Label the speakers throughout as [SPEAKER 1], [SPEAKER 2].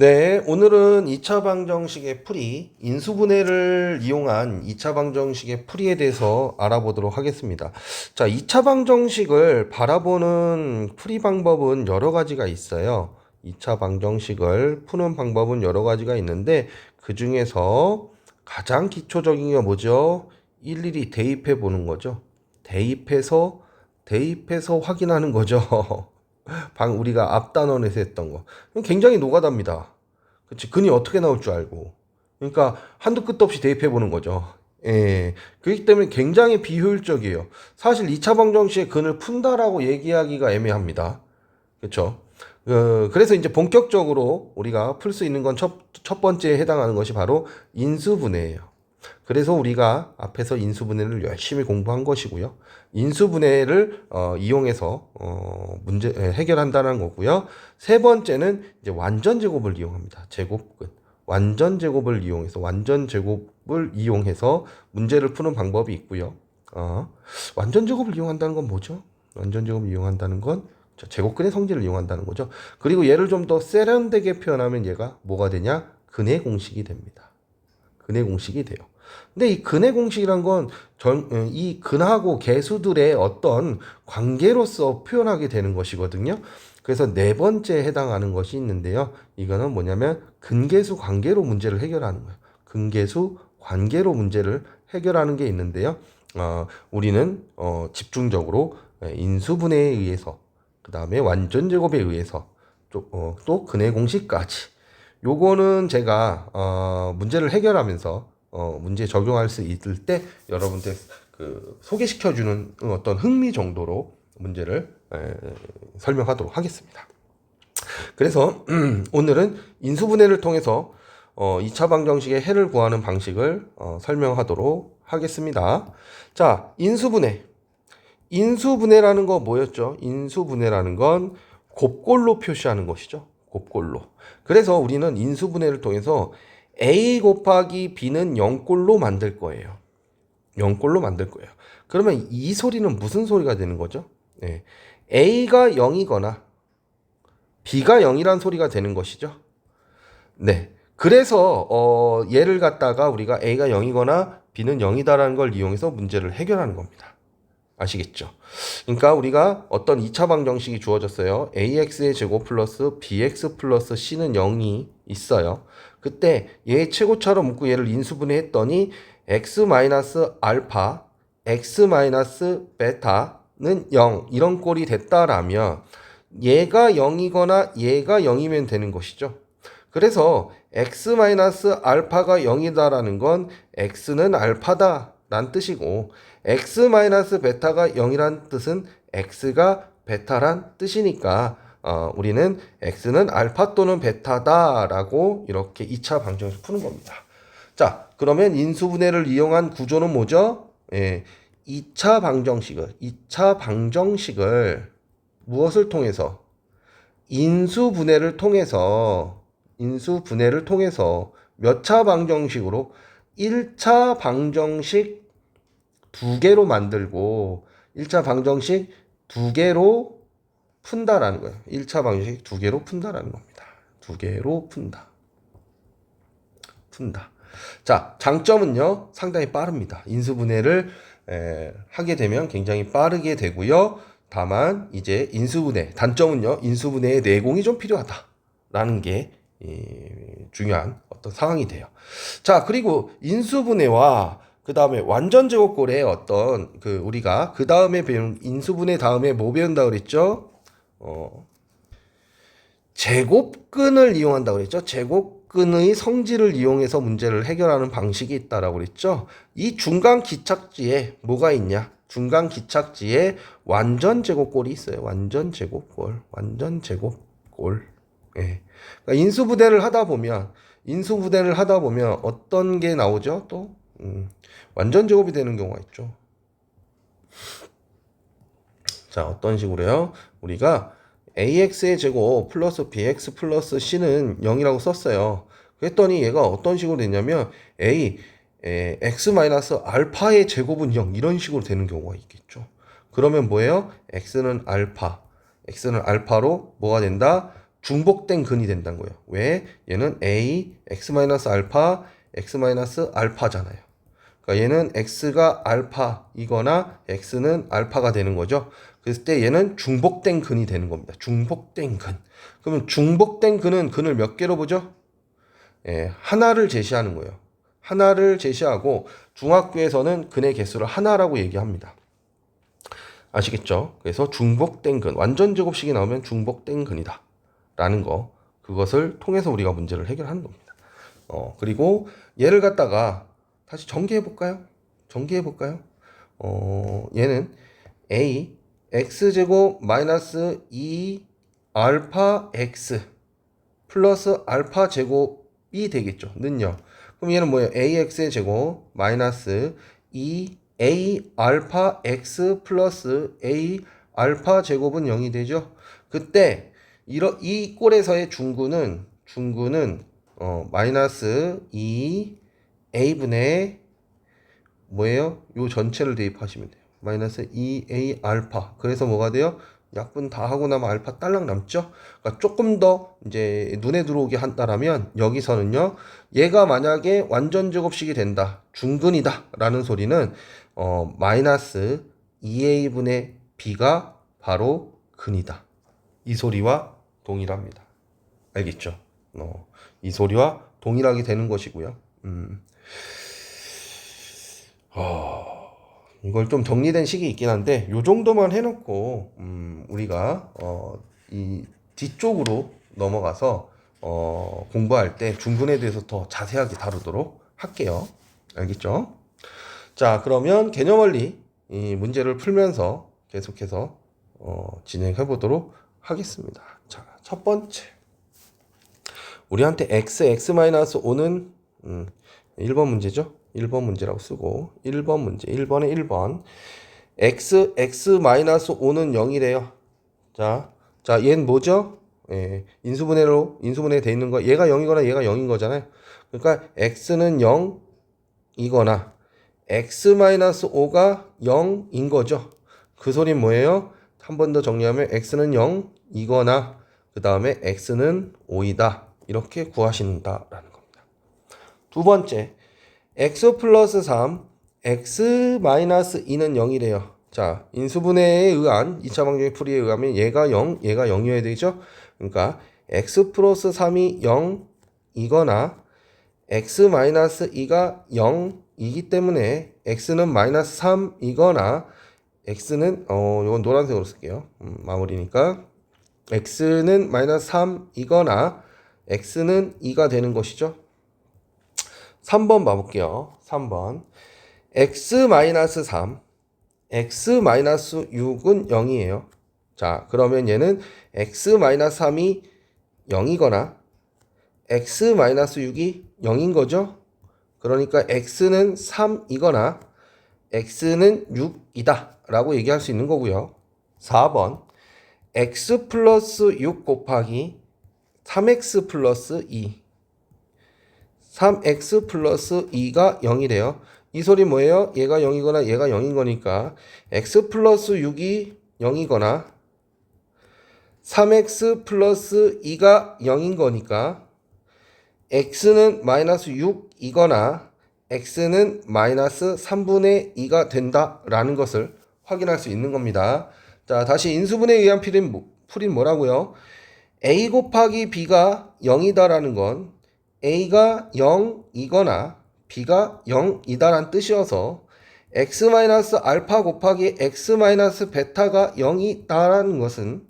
[SPEAKER 1] 네, 오늘은 2차 방정식의 풀이, 인수분해를 이용한 2차 방정식의 풀이에 대해서 알아보도록 하겠습니다. 자, 2차 방정식을 바라보는 풀이 방법은 여러 가지가 있어요. 2차 방정식을 푸는 방법은 여러 가지가 있는데, 그 중에서 가장 기초적인 게 뭐죠? 일일이 대입해 보는 거죠. 대입해서 확인하는 거죠. 우리가 앞 단원에서 했던 거. 굉장히 노가다입니다. 그치? 근이 어떻게 나올 줄 알고. 그러니까 한도 끝도 없이 대입해 보는 거죠. 예. 그렇기 때문에 굉장히 비효율적이에요. 사실 2차 방정식의 근을 푼다라고 얘기하기가 애매합니다. 그렇죠? 그래서 이제 본격적으로 우리가 풀 수 있는 건 첫 번째에 해당하는 것이 바로 인수분해예요. 그래서 우리가 앞에서 인수분해를 열심히 공부한 것이고요. 인수분해를 이용해서 문제 해결한다는 거고요. 세 번째는 이제 완전 제곱을 이용합니다. 제곱근. 완전 제곱을 이용해서 문제를 푸는 방법이 있고요. 완전 제곱을 이용한다는 건 뭐죠? 완전 제곱을 이용한다는 건 제곱근의 성질을 이용한다는 거죠. 그리고 얘를 좀 더 세련되게 표현하면 얘가 뭐가 되냐? 근의 공식이 됩니다. 근의 공식이 돼요. 근데 이 근의 공식이란 건 이 근하고 계수들의 어떤 관계로서 표현하게 되는 것이거든요. 그래서 네 번째에 해당하는 것이 있는데요. 이거는 뭐냐면 근계수 관계로 문제를 해결하는 거예요. 근계수 관계로 문제를 해결하는 게 있는데요. 우리는 집중적으로 인수분해에 의해서 그 다음에 완전제곱에 의해서 또 근의 공식까지 요거는 제가 문제를 해결하면서 문제 적용할 수 있을 때 여러분들 그 소개시켜주는 어떤 흥미 정도로 문제를 설명하도록 하겠습니다. 그래서 오늘은 인수분해를 통해서 2차 방정식의 해를 구하는 방식을 설명하도록 하겠습니다. 자, 인수분해. 인수분해라는 거 뭐였죠? 인수분해라는 건 곱골로 표시하는 것이죠. 곱골로. 그래서 우리는 인수분해를 통해서 A 곱하기 B는 0꼴로 만들 거예요. 0꼴로 만들 거예요. 그러면 이 소리는 무슨 소리가 되는 거죠? 네. A가 0이거나 B가 0이란 소리가 되는 것이죠. 네. 그래서 얘를 갖다가 우리가 A가 0이거나 B는 0이다라는 걸 이용해서 문제를 해결하는 겁니다. 아시겠죠? 그러니까 우리가 어떤 2차 방정식이 주어졌어요. AX의 제곱 플러스 BX 플러스 C는 0이 있어요. 그때 얘의 최고차로 묶고 얘를 인수분해 했더니 X 마이너스 알파, X 마이너스 베타는 0 이런 꼴이 됐다라면 얘가 0이거나 얘가 0이면 되는 것이죠. 그래서 X 마이너스 알파가 0이다라는 건 X는 알파다 란 뜻이고 X 마이너스 베타가 0이란 뜻은 X가 베타란 뜻이니까 우리는 X는 알파 또는 베타다라고 이렇게 2차 방정식 푸는 겁니다. 자, 그러면 인수분해를 이용한 구조는 뭐죠? 2차 방정식을 무엇을 통해서? 인수분해를 통해서 몇 차 방정식으로? 1차 방정식 2개로 만들고 1차 방정식 2개로 푼다라는 거예요. 1차 방정식 2개로 푼다라는 겁니다. 2개로 푼다. 자, 장점은요. 상당히 빠릅니다. 인수분해를 하게 되면 굉장히 빠르게 되고요. 다만 이제 단점은요. 인수분해의 내공이 좀 필요하다라는 게 중요한 어떤 상황이 돼요. 자, 그리고 인수분해와 그 다음에 완전 제곱꼴의 어떤 우리가 그 다음에 배운 인수분해 다음에 뭐 배운다 그랬죠? 제곱근을 이용한다 그랬죠? 제곱근의 성질을 이용해서 문제를 해결하는 방식이 있다라고 그랬죠? 이 중간 기착지에 뭐가 있냐? 중간 기착지에 완전 제곱꼴이 있어요. 완전 제곱꼴. 예. 그러니까 인수분해를 하다 보면 어떤 게 나오죠? 또 완전 제곱이 되는 경우가 있죠. 자, 어떤 식으로요? 우리가 AX의 제곱 플러스 BX 플러스 C는 0이라고 썼어요. 그랬더니 얘가 어떤 식으로 됐냐면 X 마이너스 알파의 제곱은 0 이런 식으로 되는 경우가 있겠죠. 그러면 뭐예요? X는 알파로 뭐가 된다? 중복된 근이 된다는 거예요. 왜? 얘는 a x-알파 x-알파잖아요. 그러니까 얘는 x가 알파이거나 x는 알파가 되는 거죠. 그랬을 때 얘는 중복된 근이 되는 겁니다. 중복된 근. 그러면 중복된 근은 근을 몇 개로 보죠? 예, 하나를 제시하는 거예요. 하나를 제시하고 중학교에서는 근의 개수를 하나라고 얘기합니다. 아시겠죠? 그래서 중복된 근, 완전 제곱식이 나오면 중복된 근이다 라는 거, 그것을 통해서 우리가 문제를 해결하는 겁니다. 그리고 얘를 갖다가 다시 전개해 볼까요? 전개해 볼까요? 얘는 a x제곱 마이너스 2 알파 x 플러스 알파 제곱이 되겠죠. 는요. 그럼 얘는 뭐예요? ax의 제곱 마이너스 2a 알파 x 플러스 a 알파 제곱은 0이 되죠. 그때 이 꼴에서의 중구는 마이너스 2a분의 뭐예요? 요 전체를 대입하시면 돼요. 마이너스 2a 알파. 그래서 뭐가 돼요? 약분 다 하고 나면 알파 딸랑 남죠? 그러니까 조금 더 이제 눈에 들어오게 한다라면 여기서는요, 얘가 만약에 완전 제곱식이 된다, 중근이다 라는 소리는 마이너스 2a분의 b가 바로 근이다. 이 소리와 동일합니다. 알겠죠? 이 소리와 동일하게 되는 것이고요. 이걸 좀 정리된 식이 있긴 한데 요 정도만 해놓고 우리가 이 뒤쪽으로 넘어가서 공부할 때 중근에 대해서 더 자세하게 다루도록 할게요. 알겠죠? 자, 그러면 개념원리 이 문제를 풀면서 계속해서 진행해 보도록 하겠습니다. 자, 첫 번째, 우리한테 x-5는 1번 문제죠. 1번 문제라고 쓰고 1번 문제 1번에 1번 x-5는 0이래요. 자, 얘는 뭐죠? 예, 인수분해 돼 있는 거, 얘가 0이거나 얘가 0인 거잖아요. 그러니까 x는 0이거나 x-5가 0인 거죠. 그 소리는 뭐예요? 한 번 더 정리하면 x는 0이거나 그 다음에 x는 5이다. 이렇게 구하신다라는 겁니다. 두 번째, x 플러스 3, x 마이너스 2는 0이래요. 자, 인수분해에 의한 2차 방정의 풀이에 의하면 얘가 0, 얘가 0이어야 되죠? 그러니까 x 플러스 3이 0이거나 x 마이너스 2가 0이기 때문에 x는 마이너스 3이거나 x는 이건 노란색으로 쓸게요. 마무리니까 x는 마이너스 3이거나 x는 2가 되는 것이죠. 3번 봐볼게요. 3번 x-3 x-6은 0이에요. 자, 그러면 얘는 x-3이 0이거나 x-6이 0인 거죠. 그러니까 x는 3이거나 x는 6이다 라고 얘기할 수 있는 거고요. 4번 x 플러스 6 곱하기 3x 플러스 2, 3x 플러스 2가 0이래요. 이 소리 뭐예요? 얘가 0이거나 얘가 0인 거니까 x 플러스 6이 0이거나 3x 플러스 2가 0인 거니까 x는 마이너스 6이거나 x는 마이너스 3분의 2가 된다라는 것을 확인할 수 있는 겁니다. 자, 다시 인수분해에 의한 풀이는 뭐라고요? a 곱하기 b가 0이다라는 건 a가 0이거나 b가 0이다라는 뜻이어서 x-알파 곱하기 x-베타가 0이다라는 것은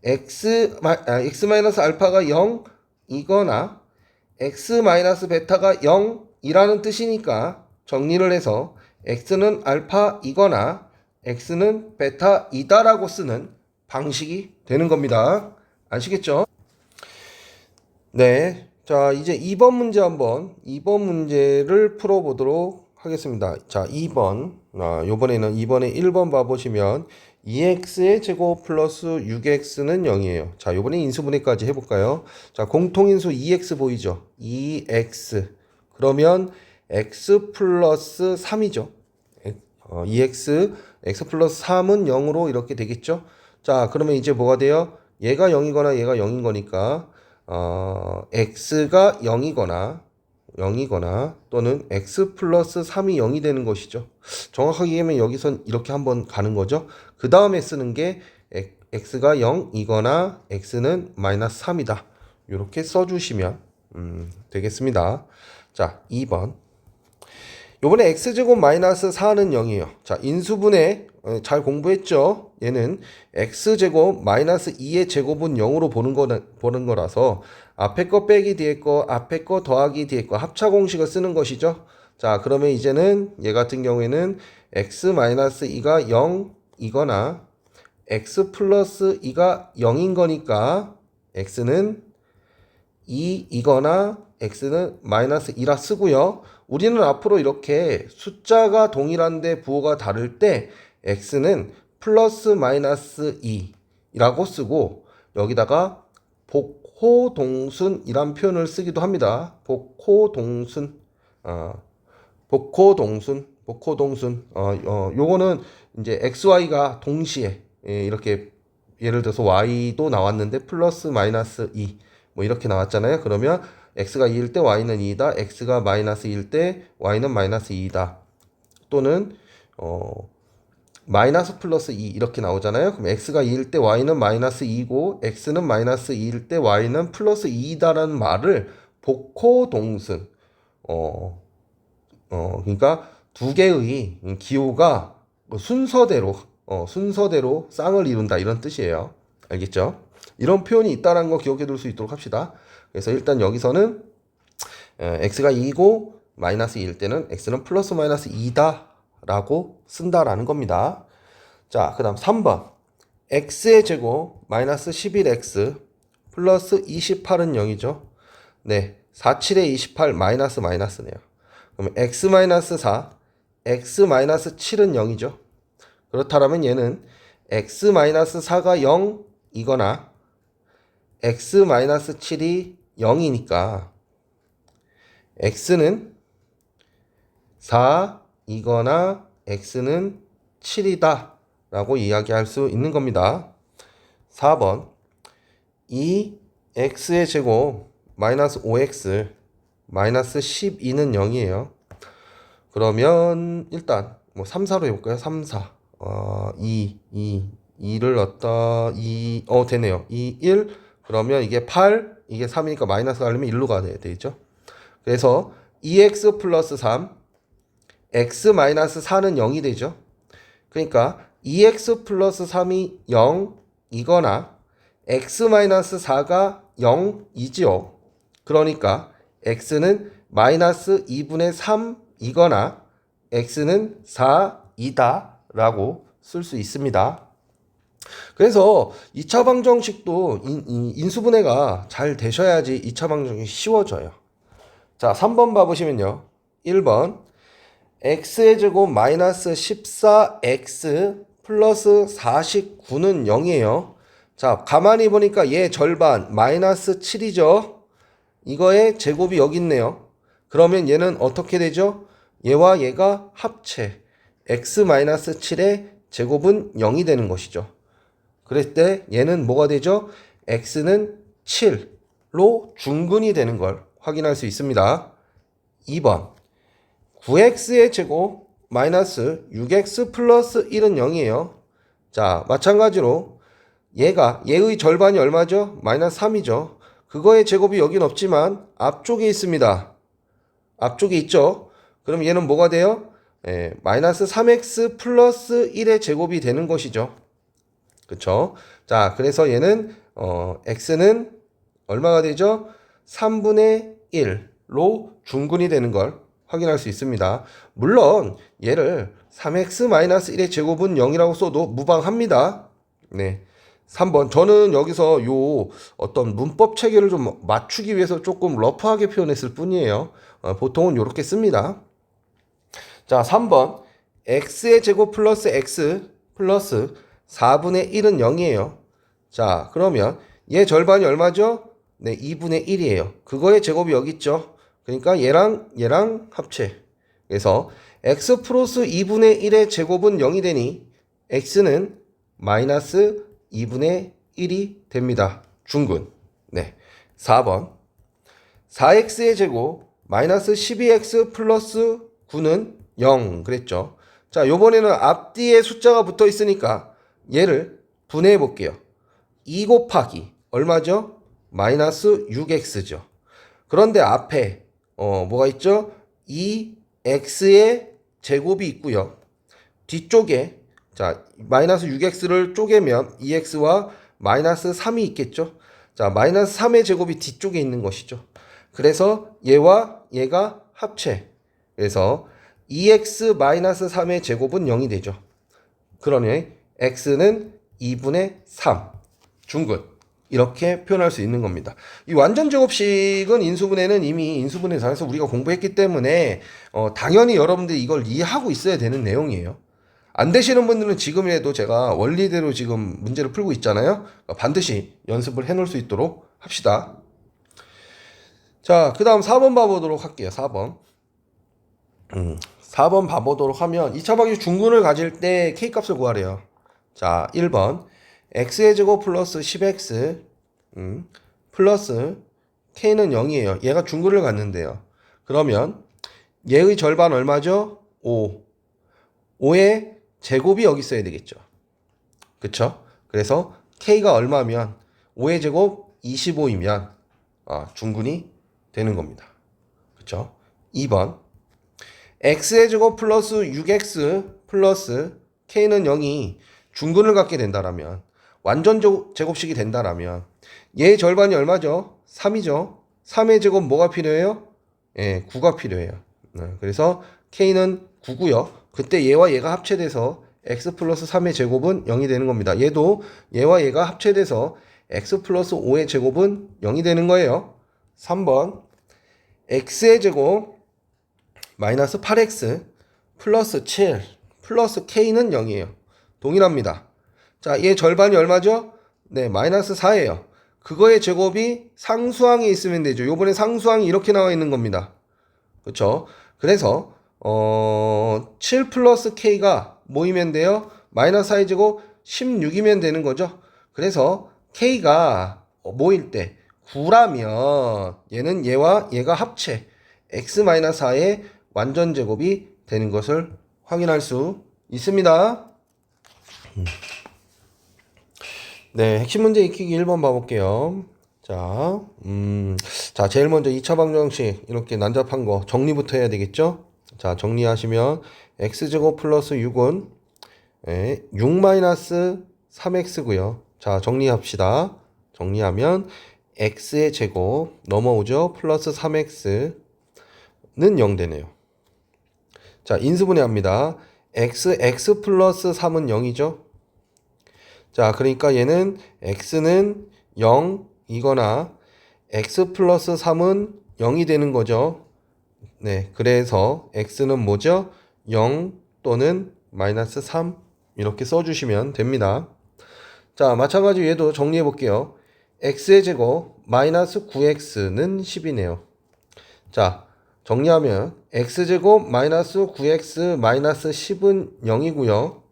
[SPEAKER 1] x-알파가 0이거나 x-베타가 0이라는 뜻이니까 정리를 해서 x는 알파이거나 x는 베타이다라고 쓰는 방식이 되는 겁니다. 아시겠죠? 네. 자, 이제 2번 문제 한번 2번 문제를 풀어보도록 하겠습니다. 자, 2번. 요번에는 2번에 1번 봐보시면 2x의 제곱 플러스 6x는 0이에요. 자, 요번에 인수분해까지 해볼까요? 자, 공통인수 2x 보이죠? 2x. 그러면 x 플러스 3이죠. 2x, x 플러스 3은 0으로 이렇게 되겠죠? 자, 그러면 이제 뭐가 돼요? 얘가 0이거나 얘가 0인 거니까 x가 0이거나 또는 x 플러스 3이 0이 되는 것이죠. 정확하게 얘기하면 여기선 이렇게 한번 가는 거죠. 그 다음에 쓰는 게 x가 0이거나 x는 마이너스 3이다. 이렇게 써주시면 되겠습니다. 자, 2번. 요번에 x제곱 마이너스 4는 0이에요. 자, 인수분해 잘 공부했죠? 얘는 x제곱 마이너스 2의 제곱은 0으로 보는 거라서 앞에 거 빼기 뒤에 거, 앞에 거 더하기 뒤에 거 합차 공식을 쓰는 것이죠. 자, 그러면 이제는 얘 같은 경우에는 x 마이너스 2가 0이거나 x 플러스 2가 0인 거니까 x는 2이거나 x는 마이너스 2라 쓰고요. 우리는 앞으로 이렇게 숫자가 동일한데 부호가 다를 때 x는 플러스 마이너스 2라고 쓰고 여기다가 복호동순이란 표현을 쓰기도 합니다. 복호동순. 요거는 이제 xy가 동시에 이렇게 예를 들어서 y도 나왔는데 플러스 마이너스 2 뭐 이렇게 나왔잖아요. 그러면 x가 2일 때 y는 2이다. x가 마이너스 2일 때 y는 마이너스 2이다. 또는 마이너스 플러스 2 이렇게 나오잖아요. 그럼 x가 2일 때 y는 마이너스 2고 x는 마이너스 2일 때 y는 플러스 2이다라는 말을 복호동순 그러니까 두 개의 기호가 순서대로 쌍을 이룬다 이런 뜻이에요. 알겠죠? 이런 표현이 있다는 거 기억해 둘 수 있도록 합시다. 그래서 일단 여기서는 x가 2이고 마이너스 2일 때는 x는 플러스 마이너스 2다 라고 쓴다라는 겁니다. 자, 그 다음 3번 x의 제곱 마이너스 11x 플러스 28은 0이죠. 네, 47에 28 마이너스네요. 그러면 x 마이너스 4 x 마이너스 7은 0이죠. 그렇다면 얘는 x 마이너스 4가 0이거나 x 마이너스 7이 0이니까 x는 4이거나 x는 7이다 라고 이야기할 수 있는 겁니다. 4번 2x의 제곱 마이너스 5x 마이너스 12는 0이에요. 그러면 일단 뭐 3, 4로 해볼까요? 3, 4 2를 넣었다 되네요. 2, 1 그러면 이게 8 이게 3이니까 마이너스가 하려면 1로 가야 되죠. 그래서 2x 플러스 3 x 마이너스 4는 0이 되죠. 그러니까 2x 플러스 3이 0이거나 x 마이너스 4가 0이지요. 그러니까 x는 마이너스 2분의 3이거나 x는 4이다 라고 쓸 수 있습니다. 그래서 2차 방정식도 인수분해가 잘 되셔야지 2차 방정식이 쉬워져요. 자, 3번 봐보시면요. 1번 x의 제곱 마이너스 14x 플러스 49는 0이에요. 자, 가만히 보니까 얘 절반 마이너스 7이죠. 이거의 제곱이 여기 있네요. 그러면 얘는 어떻게 되죠? 얘와 얘가 합체 x 마이너스 7의 제곱은 0이 되는 것이죠. 그럴 때 얘는 뭐가 되죠? x는 7로 중근이 되는 걸 확인할 수 있습니다. 2번 9x의 제곱 마이너스 6x 플러스 1은 0이에요. 자, 마찬가지로 얘의 절반이 얼마죠? 마이너스 3이죠. 그거의 제곱이 여긴 없지만 앞쪽에 있습니다. 앞쪽에 있죠. 그럼 얘는 뭐가 돼요? 마이너스 3x 플러스 1의 제곱이 되는 것이죠. 그쵸? 자, 그래서 얘는 x는 얼마가 되죠? 3분의 1로 중근이 되는 걸 확인할 수 있습니다. 물론 얘를 3x-1의 제곱은 0이라고 써도 무방합니다. 네. 3번 저는 여기서 요 어떤 문법 체계를 좀 맞추기 위해서 조금 러프하게 표현했을 뿐이에요. 보통은 이렇게 씁니다. 자, 3번 x의 제곱 플러스 x 플러스 4분의 1은 0이에요. 자, 그러면 얘 절반이 얼마죠? 네, 2분의 1이에요. 그거의 제곱이 여기 있죠. 그러니까 얘랑 합체. 그래서 x 플러스 2분의 1의 제곱은 0이 되니 x는 마이너스 2분의 1이 됩니다. 중근. 네. 4번. 4x의 제곱 마이너스 12x 플러스 9는 0 그랬죠. 자, 요번에는 앞뒤에 숫자가 붙어 있으니까 얘를 분해해 볼게요. 2 곱하기 얼마죠? 마이너스 6x죠. 그런데 앞에 뭐가 있죠? 2x의 제곱이 있고요. 뒤쪽에 자 마이너스 6x를 쪼개면 2x와 마이너스 3이 있겠죠. 자 마이너스 3의 제곱이 뒤쪽에 있는 것이죠. 그래서 얘와 얘가 합체. 그래서 2x 마이너스 3의 제곱은 0이 되죠. 그러니 x는 2분의 3 중근 이렇게 표현할 수 있는 겁니다. 이 완전 제곱식은 인수분해는 이미 인수분해상에서 우리가 공부했기 때문에 당연히 여러분들이 이걸 이해하고 있어야 되는 내용이에요. 안 되시는 분들은 지금이라도 제가 원리대로 지금 문제를 풀고 있잖아요. 반드시 연습을 해놓을 수 있도록 합시다. 자, 그 다음 4번 봐보도록 할게요. 4번. 4번 봐보도록 하면 2차 방식 중근을 가질 때 K값을 구하래요. 자, 1번. x의 제곱 플러스 10x 플러스 k는 0이에요. 얘가 중근을 갖는데요. 그러면 얘의 절반 얼마죠? 5. 5의 제곱이 여기 있어야 되겠죠. 그쵸? 그래서 k가 얼마면 5의 제곱 25이면 중근이 되는 겁니다. 그쵸? 2번 x의 제곱 플러스 6x 플러스 k는 0이 중근을 갖게 된다라면 완전 제곱식이 된다라면 얘의 절반이 얼마죠? 3이죠. 3의 제곱 뭐가 필요해요? 예, 9가 필요해요. 그래서 k는 9고요. 그때 얘와 얘가 합체돼서 x 플러스 3의 제곱은 0이 되는 겁니다. 얘도 얘와 얘가 합체돼서 x 플러스 5의 제곱은 0이 되는 거예요. 3번 x의 제곱 마이너스 8x 플러스 7 플러스 k는 0이에요. 동일합니다. 자, 얘 절반이 얼마죠? 네, 마이너스 4예요. 그거의 제곱이 상수항에 있으면 되죠. 요번에 상수항이 이렇게 나와 있는 겁니다. 그렇죠? 그래서 7 플러스 k가 뭐이면 돼요? 마이너스 4의 제곱 16이면 되는 거죠. 그래서 k가 뭐일 때 9라면 얘는 얘와 얘가 합체 x-4의 완전 제곱이 되는 것을 확인할 수 있습니다. 네, 핵심 문제 익히기 1번 봐볼게요. 자, 자, 제일 먼저 2차 방정식 이렇게 난잡한 거 정리부터 해야 되겠죠? 자, 정리하시면 x제곱 플러스 6은 6-3x고요. 자, 정리합시다. 정리하면 x의 제곱 넘어오죠. 플러스 3x는 0 되네요. 자, 인수분해합니다. x 플러스 3은 0이죠. 자, 그러니까 얘는 x는 0이거나 x 플러스 3은 0이 되는 거죠. 네, 그래서 x는 뭐죠? 0 또는 마이너스 3 이렇게 써주시면 됩니다. 자, 마찬가지로 얘도 정리해 볼게요. x의 제곱 마이너스 9x는 10이네요. 자, 정리하면 x제곱 마이너스 9x 마이너스 10은 0이고요.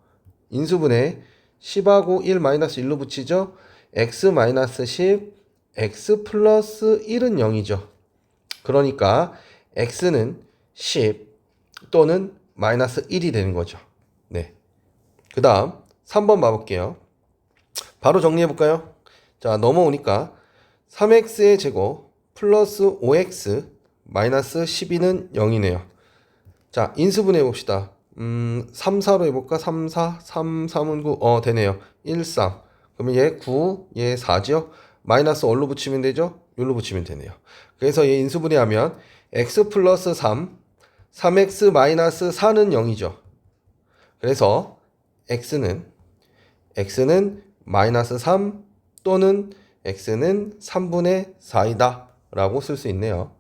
[SPEAKER 1] 인수분해 10하고 1 마이너스 1로 붙이죠. x 마이너스 10, x 플러스 1은 0이죠. 그러니까 x는 10 또는 마이너스 1이 되는 거죠. 네. 그 다음 3번 봐볼게요. 바로 정리해볼까요? 자, 넘어오니까 3x의 제곱 플러스 5x 마이너스 12는 0이네요. 자, 인수분해 봅시다. 3, 4로 해볼까? 3, 4, 3, 3은 9. 되네요. 1, 3. 그러면 얘 9, 얘 4죠? 마이너스 어디로 붙이면 되죠? 여기로 붙이면 되네요. 그래서 얘 인수분해 하면 x 플러스 3, 3x 마이너스 4는 0이죠. 그래서 x는 마이너스 3 또는 x는 3분의 4이다 라고 쓸 수 있네요.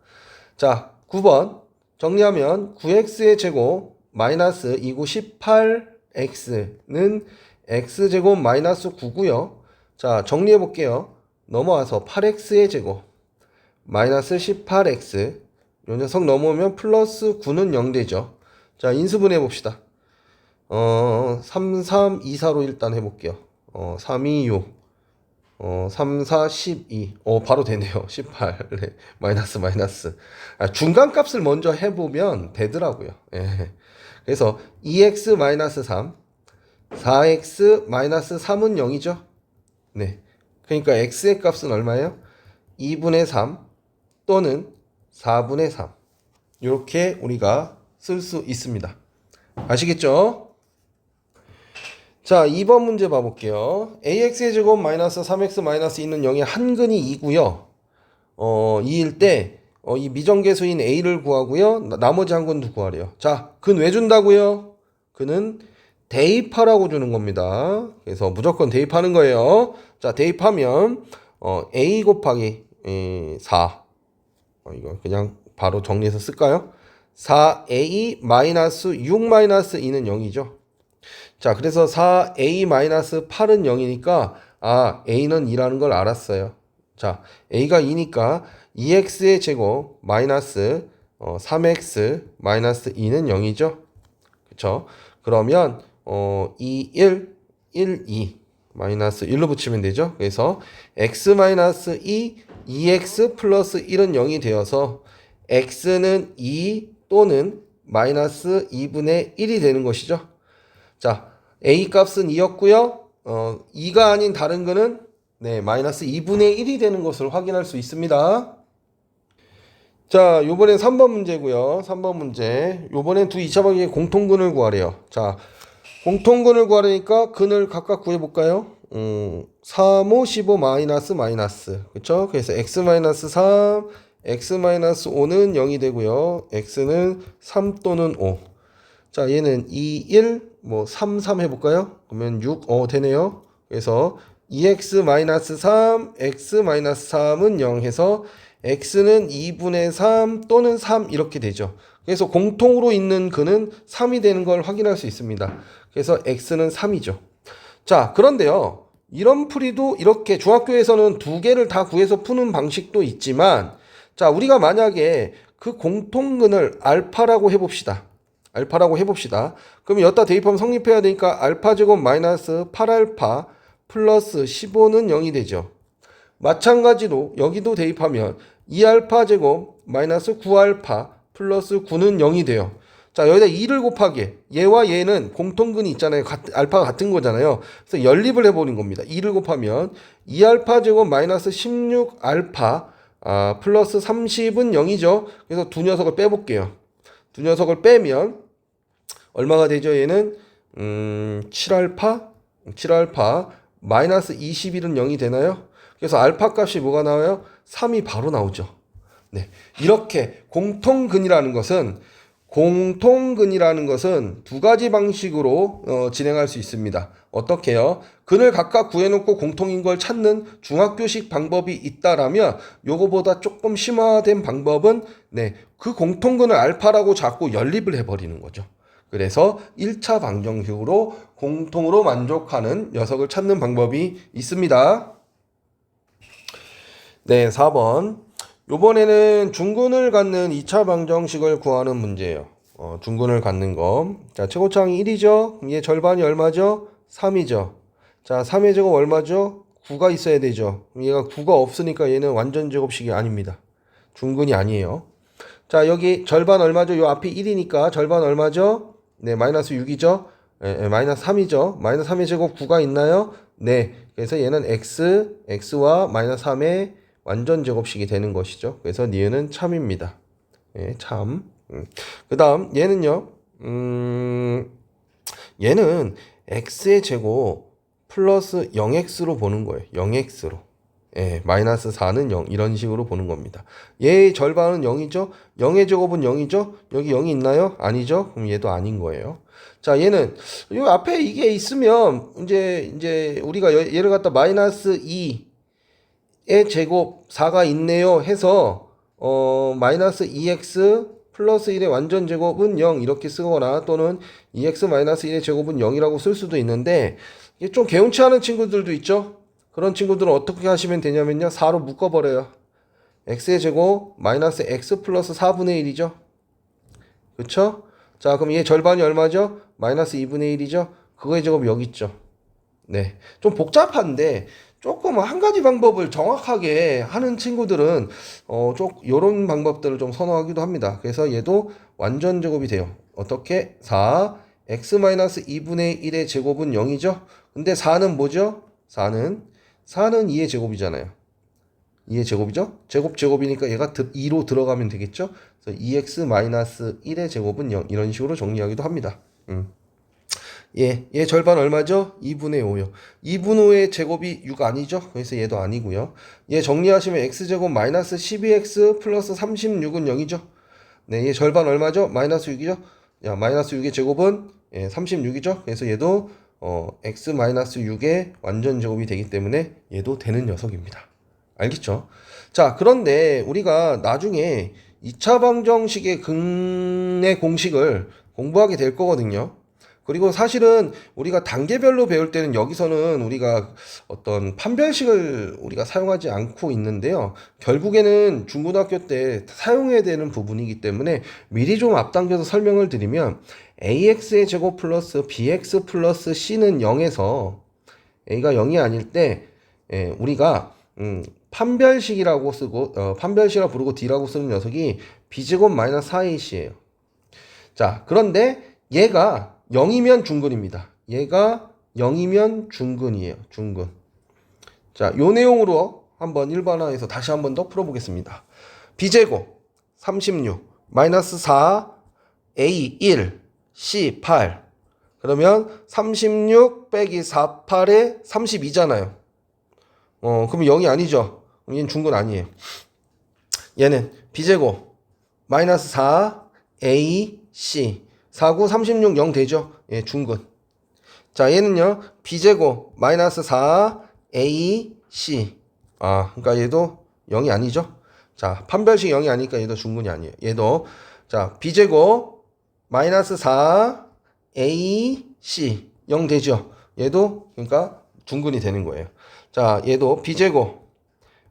[SPEAKER 1] 자, 9번 정리하면 9x의 제곱 마이너스 2구 18x는 x제곱 마이너스 9고요. 자, 정리해 볼게요. 넘어와서 8x의 제곱 마이너스 18x 요 녀석 넘어오면 플러스 9는 0 되죠. 자, 인수분해 봅시다. 3, 3, 2, 4로 일단 해볼게요. 3, 2, 6 3, 4, 12. 바로 되네요. 18. 네. 마이너스. 중간값을 먼저 해보면 되더라고요. 예. 그래서 2x-3, 4x-3은 0이죠. 네. 그러니까 x의 값은 얼마예요? 2분의 3 또는 4분의 3. 이렇게 우리가 쓸 수 있습니다. 아시겠죠? 자, 2번 문제 봐볼게요. ax의 제곱 마이너스 3x 마이너스 2는 0의 한근이 2고요. 2일 때 이 미정계수인 a를 구하고요. 나머지 한 근도 구하래요. 자, 근 왜 준다고요? 그는 대입하라고 주는 겁니다. 그래서 무조건 대입하는 거예요. 자, 대입하면 a 곱하기 4. 이거 그냥 바로 정리해서 쓸까요? 4a 마이너스 6 마이너스 2는 0이죠. 자, 그래서 4a 마이너스 8은 0이니까 a는 2라는 걸 알았어요. 자, a가 2니까 2x의 제곱 마이너스 3x 마이너스 2는 0이죠. 그쵸? 그러면 2, 1, 2 마이너스 1로 붙이면 되죠. 그래서 x 마이너스 2x 플러스 1은 0이 되어서 x는 2 또는 마이너스 2분의 1이 되는 것이죠. 자, a 값은 2였고요. 2가 아닌 다른 거는 마이너스 2분의 1이 되는 것을 확인할 수 있습니다. 자, 요번엔 3번 문제고요. 3번 문제. 요번엔 두 2차 방정식의 공통근을 구하래요. 자, 공통근을 구하려니까 근을 각각 구해볼까요? 3, 5, 15 마이너스. 그쵸? 그래서 x 마이너스 3, x 마이너스 5는 0이 되고요. x는 3 또는 5. 자, 얘는 2, 1, 3, 3 해볼까요? 그러면 6, 되네요. 그래서 2x 마이너스 3, x 마이너스 3은 0 해서 x는 2분의 3 또는 3 이렇게 되죠. 그래서 공통으로 있는 근은 3이 되는 걸 확인할 수 있습니다. 그래서 x는 3이죠. 자, 그런데요. 이런 풀이도 이렇게 중학교에서는 두 개를 다 구해서 푸는 방식도 있지만, 자, 우리가 만약에 그 공통근을 알파라고 해봅시다. 그럼 여기다 대입하면 성립해야 되니까 알파 제곱 마이너스 8알파 플러스 15는 0이 되죠. 마찬가지로 여기도 대입하면 2알파 제곱 마이너스 9알파 플러스 9는 0이 돼요. 자, 여기다 2를 곱하게 얘와 얘는 공통근이 있잖아요. 알파가 같은 거잖아요. 그래서 연립을 해버린 겁니다. 2를 곱하면 2알파 제곱 마이너스 16알파 플러스 30은 0이죠. 그래서 두 녀석을 빼볼게요. 두 녀석을 빼면 얼마가 되죠? 얘는 7알파 마이너스 21은 0이 되나요? 그래서 알파 값이 뭐가 나와요? 3이 바로 나오죠. 네, 이렇게 공통근이라는 것은 두 가지 방식으로 진행할 수 있습니다. 어떻게요? 근을 각각 구해놓고 공통인 걸 찾는 중학교식 방법이 있다라면 요거보다 조금 심화된 방법은 그 공통근을 알파라고 잡고 연립을 해버리는 거죠. 그래서 1차 방정식으로 공통으로 만족하는 녀석을 찾는 방법이 있습니다. 네, 4번. 요번에는 중근을 갖는 2차 방정식을 구하는 문제예요. 중근을 갖는 거. 자, 최고차항이 1이죠. 그럼 얘 절반이 얼마죠? 3이죠. 자, 3의 제곱 얼마죠? 9가 있어야 되죠. 그럼 얘가 9가 없으니까 얘는 완전 제곱식이 아닙니다. 중근이 아니에요. 자, 여기 절반 얼마죠? 요 앞이 1이니까 절반 얼마죠? 네, 마이너스 6이죠. 마이너스 3이죠. 마이너스 3의 제곱 9가 있나요? 네. 그래서 얘는 x와 마이너스 3의 완전 제곱식이 되는 것이죠. 그래서 니은은 참입니다. 예, 참. 그 다음 얘는요. 얘는 x의 제곱 플러스 0x로 보는 거예요. 0x로. 예, 마이너스 4는 0 이런 식으로 보는 겁니다. 얘의 절반은 0이죠. 0의 제곱은 0이죠. 여기 0이 있나요? 아니죠. 그럼 얘도 아닌 거예요. 자, 얘는 이 앞에 이게 있으면 이제 우리가 얘를 갖다 마이너스 2의 제곱 4가 있네요 해서 마이너스 2x 플러스 1의 완전 제곱은 0 이렇게 쓰거나 또는 2x 마이너스 1의 제곱은 0이라고 쓸 수도 있는데 이게 좀 개운치 않은 친구들도 있죠. 그런 친구들은 어떻게 하시면 되냐면요. 4로 묶어버려요. x의 제곱 마이너스 x 플러스 4분의 1이죠. 그쵸? 자, 그럼 얘 절반이 얼마죠? 마이너스 2분의 1이죠. 그거의 제곱이 여기 있죠. 네, 좀 복잡한데 조금 한 가지 방법을 정확하게 하는 친구들은 요런 방법들을 좀 선호하기도 합니다. 그래서 얘도 완전 제곱이 돼요. 어떻게? 4 x-2분의 1의 제곱은 0이죠. 근데 4는 뭐죠? 4는 2의 제곱이잖아요. 2의 제곱이죠? 제곱이니까 얘가 2로 들어가면 되겠죠? 그래서 2x-1의 제곱은 0 이런 식으로 정리하기도 합니다. 얘 절반 얼마죠? 2분의 5요. 2분의 5의 제곱이 6 아니죠? 그래서 얘도 아니고요. 얘 정리하시면 x제곱 마이너스 12x 플러스 36은 0이죠? 네, 얘 절반 얼마죠? 마이너스 6이죠? 야, 마이너스 6의 제곱은 36이죠? 그래서 얘도 x 마이너스 6의 완전 제곱이 되기 때문에 얘도 되는 녀석입니다. 알겠죠? 자, 그런데 우리가 나중에 2차 방정식의 근의 공식을 공부하게 될 거거든요. 그리고 사실은 우리가 단계별로 배울 때는 여기서는 우리가 어떤 판별식을 우리가 사용하지 않고 있는데요. 결국에는 중고등학교 때 사용해야 되는 부분이기 때문에 미리 좀 앞당겨서 설명을 드리면 ax의 제곱 플러스 bx 플러스 c는 0에서 a가 0이 아닐 때 우리가 판별식이라고 쓰고 판별식이라고 부르고 d라고 쓰는 녀석이 b제곱 마이너스 4ac예요. 자, 그런데 얘가 0이면 중근입니다. 얘가 0이면 중근이에요. 중근. 자, 요 내용으로 한번 일반화해서 다시 한번 더 풀어보겠습니다. b제곱 36 마이너스 4 a 1 c 8 그러면 36 빼기 4 8에 32잖아요. 그러면 0이 아니죠. 그럼 얘는 중근 아니에요. 얘는 b제곱 마이너스 4 a c 49, 36, 0 되죠? 예, 중근. 자, 얘는요, b제곱, 마이너스 4, a, c. 그러니까 얘도 0이 아니죠? 자, 판별식 0이 아니니까 얘도 중근이 아니에요. 얘도, 자, b제곱, 마이너스 4, a, c. 0 되죠? 얘도, 그러니까 중근이 되는 거예요. 자, 얘도 b제곱,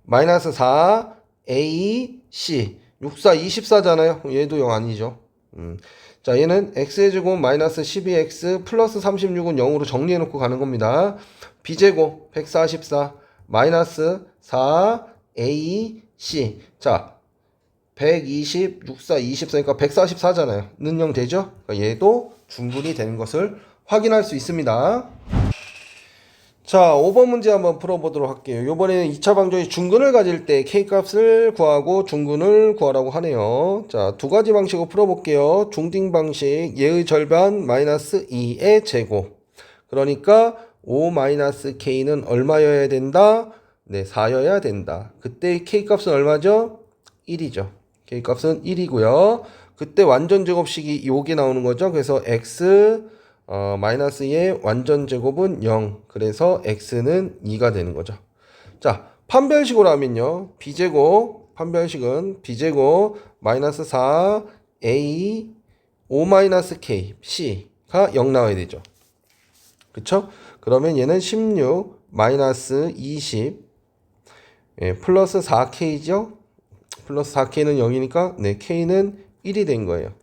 [SPEAKER 1] 마이너스 4, a, c. 6, 4, 24잖아요? 얘도 0 아니죠? 자, 얘는 x의 제곱 마이너스 12x 플러스 36은 0으로 정리해 놓고 가는 겁니다. b제곱 144 마이너스 4ac. 자, 120, 64, 24니까 144잖아요. 는 0 되죠? 그러니까 얘도 중분이 되는 것을 확인할 수 있습니다. 자, 5번 문제 한번 풀어보도록 할게요. 요번에는 2차 방정식 중근을 가질 때 K값을 구하고 중근을 구하라고 하네요. 자, 두 가지 방식으로 풀어볼게요. 중딩 방식, 얘의 절반 마이너스 2의 제곱. 그러니까 5 마이너스 K는 얼마여야 된다? 네, 4여야 된다. 그때 K값은 얼마죠? 1이죠. K값은 1이고요. 그때 완전 제곱식이 요게 나오는 거죠. 그래서 X 마이너스의 완전 제곱은 0. 그래서 x는 2가 되는 거죠. 자, 판별식으로 하면요. b제곱, 판별식은 b제곱 마이너스 4 a 5 마이너스 k c가 0 나와야 되죠. 그쵸? 그러면 얘는 16 마이너스 20 플러스 4k죠. 플러스 4k는 0이니까 네, k는 1이 된 거예요.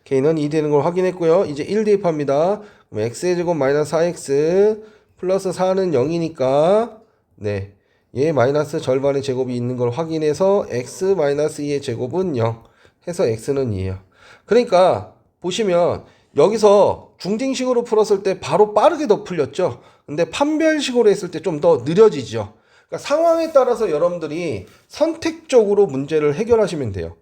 [SPEAKER 1] k는 2 되는 걸 확인했고요. 이제 1 대입합니다. 그럼 x의 제곱 마이너스 4x 플러스 4는 0이니까 네, 얘 마이너스 절반의 제곱이 있는 걸 확인해서 x 마이너스 2의 제곱은 0 해서 x는 2예요. 그러니까 보시면 여기서 중딩식으로 풀었을 때 바로 빠르게 더 풀렸죠. 근데 판별식으로 했을 때 좀 더 느려지죠. 그러니까 상황에 따라서 여러분들이 선택적으로 문제를 해결하시면 돼요.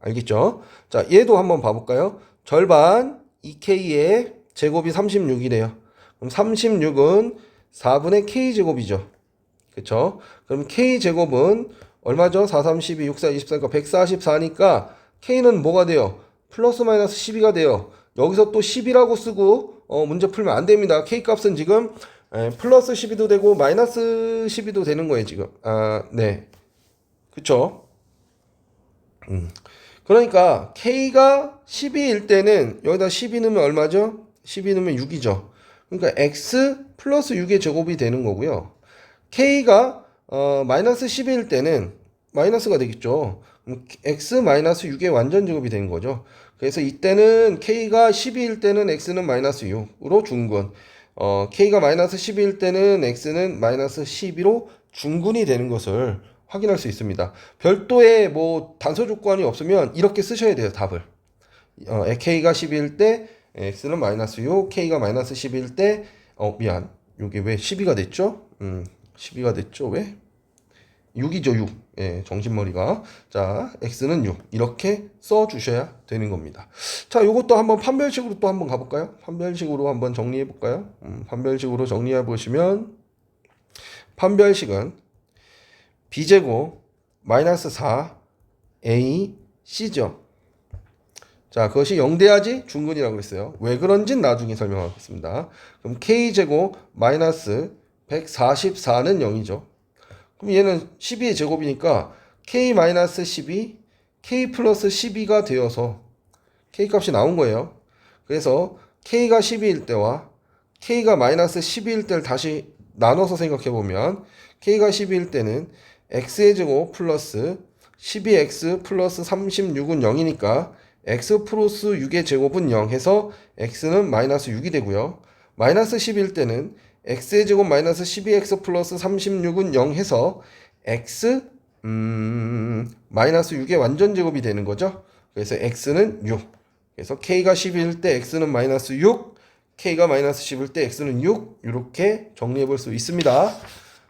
[SPEAKER 1] 알겠죠? 자, 얘도 한번 봐볼까요? 절반 2k의 제곱이 36이래요. 그럼 36은 4분의 k제곱이죠. 그쵸? 그럼 k제곱은 얼마죠? 4, 3, 12, 6, 4, 24니까 144니까 k는 뭐가 돼요? 플러스 마이너스 12가 돼요. 여기서 또 10이라고 쓰고 문제 풀면 안 됩니다. k값은 지금 플러스 12도 되고 마이너스 12도 되는 거예요, 지금. 네. 그쵸? 그러니까 K가 12일 때는 여기다 12 넣으면 얼마죠? 12 넣으면 6이죠. 그러니까 X 플러스 6의 제곱이 되는 거고요. K가 마이너스 12일 때는 마이너스가 되겠죠. X 마이너스 6의 완전 제곱이 되는 거죠. 그래서 이때는 K가 12일 때는 X는 마이너스 6으로 중근. k가 마이너스 12일 때는 x는 마이너스 12로 중근이 되는 것을 확인할 수 있습니다. 별도의 뭐 단서 조건이 없으면 이렇게 쓰셔야 돼요, 답을. k가 12일 때 x는 마이너스 6, k가 마이너스 12일 때 미안. 이게 왜 12가 됐죠? 12가 됐죠? 왜? 6이죠, 6. 예, 정신머리가. 자, x는 6. 이렇게 써 주셔야 되는 겁니다. 자, 요것도 한번 판별식으로 또 한번 가볼까요? 판별식으로 한번 정리해 볼까요? 판별식으로 정리해 보시면 판별식은 b제곱 마이너스 4 a c죠. 자, 그것이 영대하지 중근이라고 했어요. 왜 그런진 나중에 설명하겠습니다. 그럼 k제곱 마이너스 144는 0이죠. 그럼 얘는 12의 제곱이니까 k 마이너스 12, k 플러스 12가 되어서 k 값이 나온 거예요. 그래서 k가 12일 때와 k가 마이너스 12일 때를 다시 나눠서 생각해 보면 k가 12일 때는 x의 제곱 플러스 12x 플러스 36은 0이니까 x 플러스 6의 제곱은 0 해서 x는 마이너스 6이 되고요. 마이너스 10일 때는 x의 제곱 마이너스 12x 플러스 36은 0 해서 x 마이너스 6의 완전 제곱이 되는 거죠. 그래서 x는 6. 그래서 k가 10일 때 x는 마이너스 6, k가 마이너스 10일 때 x는 6 이렇게 정리해 볼 수 있습니다.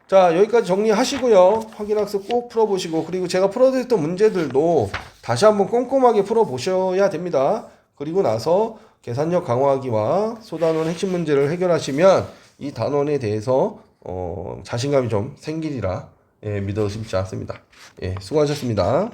[SPEAKER 1] 자, 여기까지 정리하시고요. 확인학습 꼭 풀어보시고, 그리고 제가 풀어드렸던 문제들도 다시 한번 꼼꼼하게 풀어보셔야 됩니다. 그리고 나서 계산력 강화하기와 소단원 핵심 문제를 해결하시면 이 단원에 대해서 자신감이 좀 생기리라 믿어 의심치 않습니다. 수고하셨습니다.